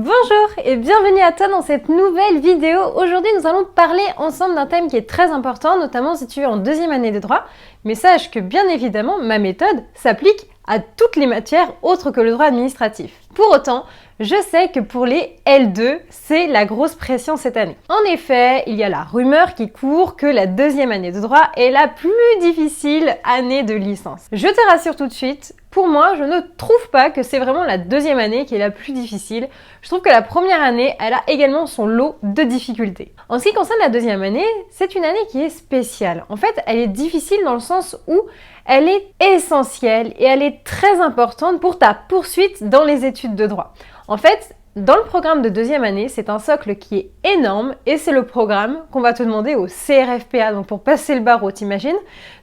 Bonjour et bienvenue à toi dans cette nouvelle vidéo. Aujourd'hui, nous allons parler ensemble d'un thème qui est très important, notamment si tu es en deuxième année de droit. Mais sache que bien évidemment, ma méthode s'applique à toutes les matières autres que le droit administratif. Pour autant, je sais que pour les L2, c'est la grosse pression cette année. En effet, il y a la rumeur qui court que la deuxième année de droit est la plus difficile année de licence. Je te rassure tout de suite, pour moi, je ne trouve pas que c'est vraiment la deuxième année qui est la plus difficile. Je trouve que la première année, elle a également son lot de difficultés. En ce qui concerne la deuxième année, c'est une année qui est spéciale. En fait, elle est difficile dans le sens où elle est essentielle et elle est très importante pour ta poursuite dans les études de droit. En fait, dans le programme de deuxième année, c'est un socle qui est énorme et c'est le programme qu'on va te demander au CRFPA, donc pour passer le barreau, t'imagines?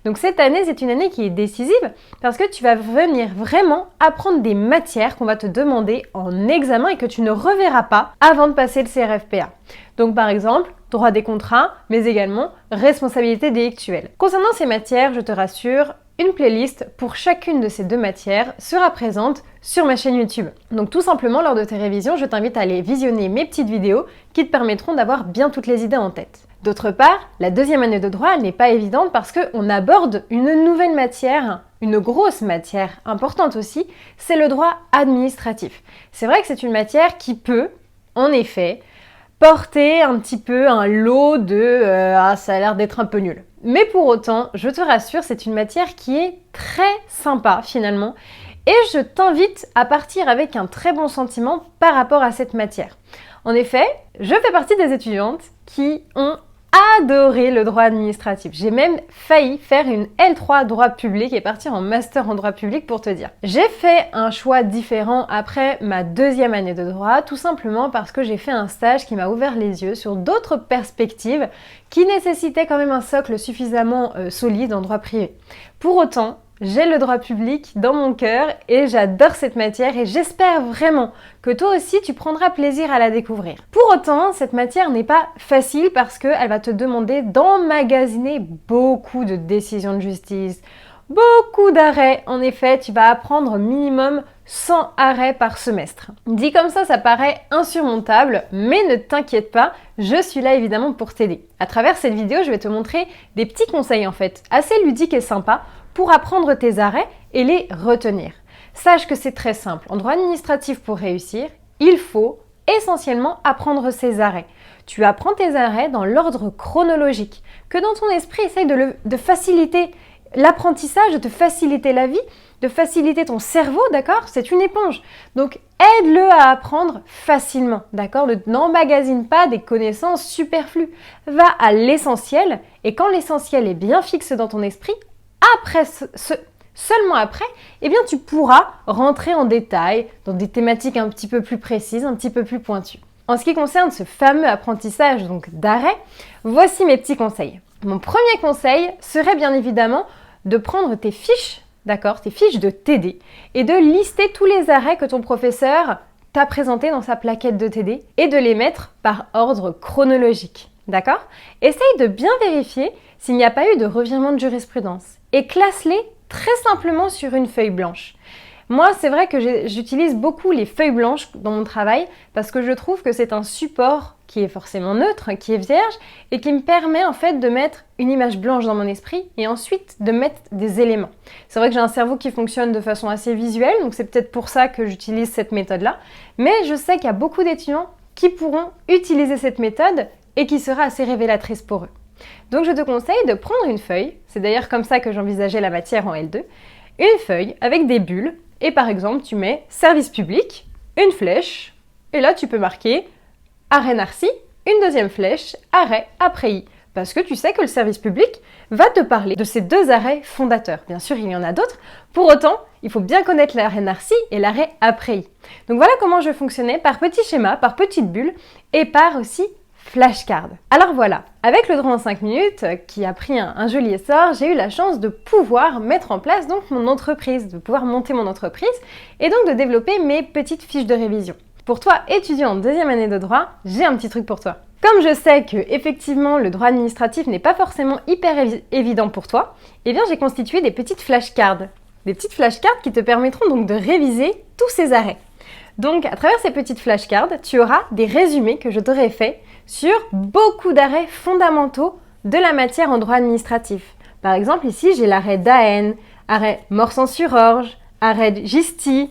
Donc cette année, c'est une année qui est décisive parce que tu vas venir vraiment apprendre des matières qu'on va te demander en examen et que tu ne reverras pas avant de passer le CRFPA. Donc par exemple, droit des contrats, mais également responsabilité délictuelle. Concernant ces matières, je te rassure, une playlist pour chacune de ces deux matières sera présente sur ma chaîne YouTube. Donc tout simplement, lors de tes révisions, je t'invite à aller visionner mes petites vidéos qui te permettront d'avoir bien toutes les idées en tête. D'autre part, la deuxième année de droit, elle n'est pas évidente parce qu'on aborde une nouvelle matière, une grosse matière importante aussi, c'est le droit administratif. C'est vrai que c'est une matière qui peut, en effet, porter un petit peu un lot de ça a l'air d'être un peu nul. Mais pour autant, je te rassure, c'est une matière qui est très sympa finalement et je t'invite à partir avec un très bon sentiment par rapport à cette matière. En effet, je fais partie des étudiantes qui ont adoré le droit administratif. J'ai même failli faire une L3 droit public et partir en master en droit public pour te dire. J'ai fait un choix différent après ma deuxième année de droit, tout simplement parce que j'ai fait un stage qui m'a ouvert les yeux sur d'autres perspectives qui nécessitaient quand même un socle suffisamment solide en droit privé. Pour autant, j'ai le droit public dans mon cœur et j'adore cette matière et j'espère vraiment que toi aussi tu prendras plaisir à la découvrir. Pour autant, cette matière n'est pas facile parce qu'elle va te demander d'emmagasiner beaucoup de décisions de justice, beaucoup d'arrêts. En effet, tu vas apprendre minimum 100 arrêts par semestre. Dit comme ça paraît insurmontable, mais ne t'inquiète pas, je suis là évidemment pour t'aider. À travers cette vidéo, je vais te montrer des petits conseils en fait, assez ludiques et sympas pour apprendre tes arrêts et les retenir. Sache que c'est très simple. En droit administratif, pour réussir, il faut essentiellement apprendre ses arrêts. Tu apprends tes arrêts dans l'ordre chronologique, que dans ton esprit essaye de faciliter l'apprentissage, de te faciliter la vie, de faciliter ton cerveau, d'accord? C'est une éponge. Donc, aide-le à apprendre facilement, d'accord? N'emmagasine pas des connaissances superflues. Va à l'essentiel et quand l'essentiel est bien fixe dans ton esprit, seulement après, eh bien tu pourras rentrer en détail dans des thématiques un petit peu plus précises, un petit peu plus pointues. En ce qui concerne ce fameux apprentissage donc d'arrêt, voici mes petits conseils. Mon premier conseil serait bien évidemment de prendre tes fiches, d'accord, tes fiches de TD et de lister tous les arrêts que ton professeur t'a présentés dans sa plaquette de TD et de les mettre par ordre chronologique. D'accord? Essaye de bien vérifier s'il n'y a pas eu de revirement de jurisprudence et classe-les très simplement sur une feuille blanche. Moi, c'est vrai que j'utilise beaucoup les feuilles blanches dans mon travail parce que je trouve que c'est un support qui est forcément neutre, qui est vierge et qui me permet en fait de mettre une image blanche dans mon esprit et ensuite de mettre des éléments. C'est vrai que j'ai un cerveau qui fonctionne de façon assez visuelle, donc c'est peut-être pour ça que j'utilise cette méthode-là, mais je sais qu'il y a beaucoup d'étudiants qui pourront utiliser cette méthode et qui sera assez révélatrice pour eux. Donc je te conseille de prendre une feuille, c'est d'ailleurs comme ça que j'envisageais la matière en L2, une feuille avec des bulles, et par exemple tu mets service public, une flèche, et là tu peux marquer arrêt Narcy, une deuxième flèche, arrêt après I, parce que tu sais que le service public va te parler de ces deux arrêts fondateurs. Bien sûr, il y en a d'autres, pour autant, il faut bien connaître l'arrêt Narcy et l'arrêt après I. Donc voilà comment je fonctionnais par petits schémas, par petites bulles, et par aussi flashcard. Alors voilà, avec le droit en 5 minutes, qui a pris un joli essor, j'ai eu la chance de pouvoir mettre en place donc mon entreprise, de pouvoir monter mon entreprise et donc de développer mes petites fiches de révision. Pour toi, étudiant en deuxième année de droit, j'ai un petit truc pour toi. Comme je sais que effectivement le droit administratif n'est pas forcément hyper évident pour toi, eh bien j'ai constitué des petites flashcards. Des petites flashcards qui te permettront donc de réviser tous ces arrêts. Donc à travers ces petites flashcards, tu auras des résumés que je t'aurai faits sur beaucoup d'arrêts fondamentaux de la matière en droit administratif. Par exemple, ici, j'ai l'arrêt Daen, arrêt Morsan-sur-Orge, arrêt Gisti,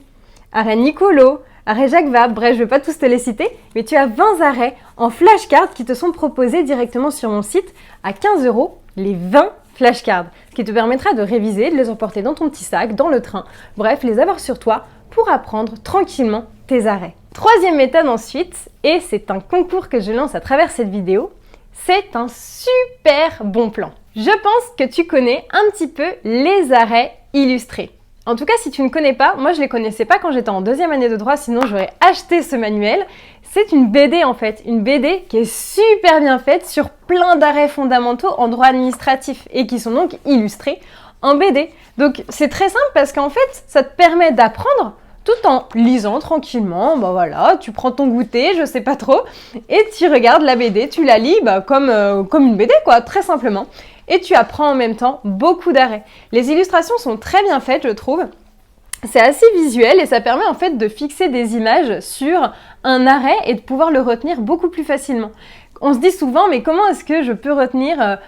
arrêt Nicolo, arrêt Jacques Vabre, bref, je ne vais pas tous te les citer, mais tu as 20 arrêts en flashcards qui te sont proposés directement sur mon site à 15 €, les 20 flashcards, ce qui te permettra de réviser, de les emporter dans ton petit sac, dans le train, bref, les avoir sur toi pour apprendre tranquillement tes arrêts. Troisième méthode ensuite, et c'est un concours que je lance à travers cette vidéo, c'est un super bon plan. Je pense que tu connais un petit peu les arrêts illustrés. En tout cas, si tu ne connais pas, moi je les connaissais pas quand j'étais en deuxième année de droit, sinon j'aurais acheté ce manuel. C'est une BD en fait, une BD qui est super bien faite sur plein d'arrêts fondamentaux en droit administratif et qui sont donc illustrés en BD. Donc c'est très simple parce qu'en fait, ça te permet d'apprendre tout en lisant tranquillement, voilà, tu prends ton goûter, je sais pas trop, et tu regardes la BD, tu la lis comme une BD quoi, très simplement. Et tu apprends en même temps beaucoup d'arrêts. Les illustrations sont très bien faites, je trouve. C'est assez visuel et ça permet en fait de fixer des images sur un arrêt et de pouvoir le retenir beaucoup plus facilement. On se dit souvent, mais comment est-ce que je peux retenir,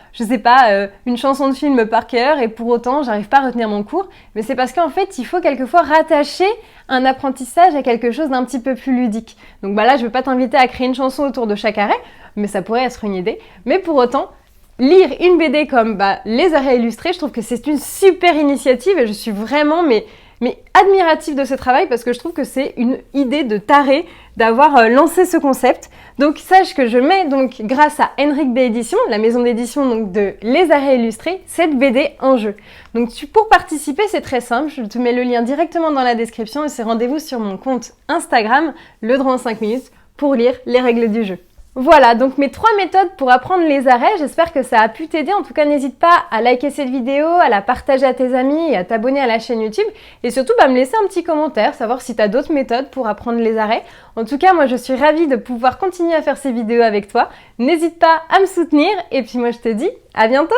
une chanson de film par cœur et pour autant, j'arrive pas à retenir mon cours? Mais c'est parce qu'en fait, il faut quelquefois rattacher un apprentissage à quelque chose d'un petit peu plus ludique. Donc là, je vais pas t'inviter à créer une chanson autour de chaque arrêt, mais ça pourrait être une idée. Mais pour autant, lire une BD comme les arrêts illustrés, je trouve que c'est une super initiative et je suis vraiment mais admirative de ce travail parce que je trouve que c'est une idée de taré d'avoir lancé ce concept. Donc sache que je mets donc grâce à Henrik B Édition, la maison d'édition donc de Les Arrêts Illustrés, cette BD en jeu. Donc pour participer, c'est très simple, je te mets le lien directement dans la description et c'est rendez-vous sur mon compte Instagram, le droit en 5 minutes, pour lire les règles du jeu. Voilà, donc mes 3 méthodes pour apprendre les arrêts, j'espère que ça a pu t'aider. En tout cas, n'hésite pas à liker cette vidéo, à la partager à tes amis et à t'abonner à la chaîne YouTube. Et surtout, me laisser un petit commentaire, savoir si tu as d'autres méthodes pour apprendre les arrêts. En tout cas, moi, je suis ravie de pouvoir continuer à faire ces vidéos avec toi. N'hésite pas à me soutenir et puis moi, je te dis à bientôt!